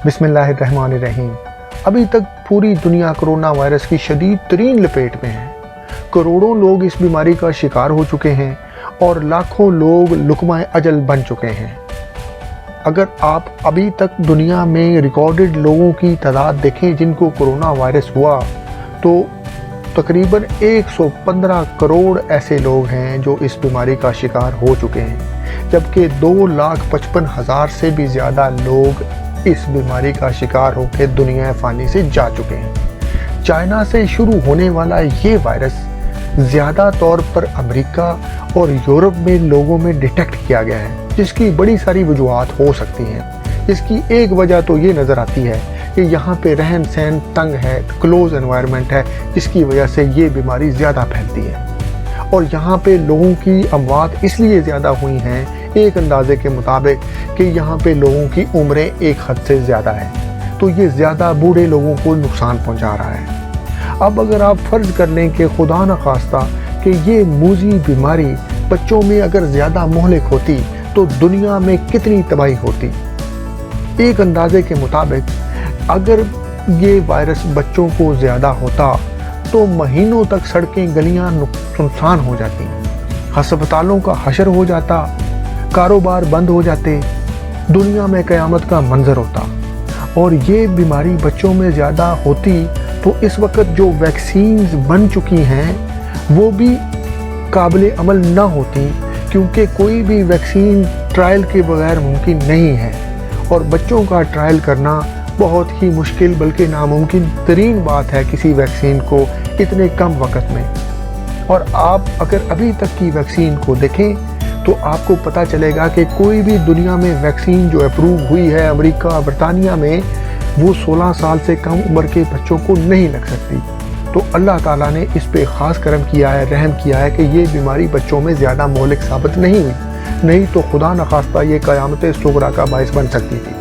بسم اللہ الرحمن الرحیم۔ ابھی تک پوری دنیا کرونا وائرس کی شدید ترین لپیٹ میں ہے۔ کروڑوں لوگ اس بیماری کا شکار ہو چکے ہیں اور لاکھوں لوگ لقمہ اجل بن چکے ہیں۔ اگر آپ ابھی تک دنیا میں ریکارڈڈ لوگوں کی تعداد دیکھیں جن کو کرونا وائرس ہوا تو تقریباً 115 کروڑ ایسے لوگ ہیں جو اس بیماری کا شکار ہو چکے ہیں، جبکہ 2,55,000 سے بھی زیادہ لوگ اس بیماری کا شکار ہو کے دنیا فانی سے جا چکے ہیں۔ چائنا سے شروع ہونے والا یہ وائرس زیادہ طور پر امریکہ اور یورپ میں لوگوں میں ڈیٹیکٹ کیا گیا ہے، جس کی بڑی ساری وجوہات ہو سکتی ہیں۔ اس کی ایک وجہ تو یہ نظر آتی ہے کہ یہاں پہ رہن سہن تنگ ہے، کلوز انوائرمنٹ ہے، جس کی وجہ سے یہ بیماری زیادہ پھیلتی ہے۔ اور یہاں پہ لوگوں کی اموات اس لیے زیادہ ہوئی ہیں ایک اندازے کے مطابق کہ یہاں پہ لوگوں کی عمریں ایک حد سے زیادہ ہیں، تو یہ زیادہ بوڑھے لوگوں کو نقصان پہنچا رہا ہے۔ اب اگر آپ فرض کر لیں کہ خدا نخواستہ کہ یہ موذی بیماری بچوں میں اگر زیادہ مہلک ہوتی تو دنیا میں کتنی تباہی ہوتی۔ ایک اندازے کے مطابق اگر یہ وائرس بچوں کو زیادہ ہوتا تو مہینوں تک سڑکیں گلیاں سنسان ہو جاتی، ہسپتالوں کا حشر ہو جاتا، کاروبار بند ہو جاتے، دنیا میں قیامت کا منظر ہوتا۔ اور یہ بیماری بچوں میں زیادہ ہوتی تو اس وقت جو ویکسینز بن چکی ہیں وہ بھی قابل عمل نہ ہوتی، کیونکہ کوئی بھی ویکسین ٹرائل کے بغیر ممکن نہیں ہے، اور بچوں کا ٹرائل کرنا بہت ہی مشکل بلکہ ناممکن ترین بات ہے کسی ویکسین کو اتنے کم وقت میں۔ اور آپ اگر ابھی تک کی ویکسین کو دیکھیں تو آپ کو پتہ چلے گا کہ کوئی بھی دنیا میں ویکسین جو اپروو ہوئی ہے امریکہ برطانیہ میں وہ 16 سال سے کم عمر کے بچوں کو نہیں لگ سکتی۔ تو اللہ تعالیٰ نے اس پہ خاص کرم کیا ہے، رحم کیا ہے کہ یہ بیماری بچوں میں زیادہ مہلک ثابت نہیں ہوئی، نہیں تو خدا نخواستہ یہ قیامت صغریٰ کا باعث بن سکتی تھی۔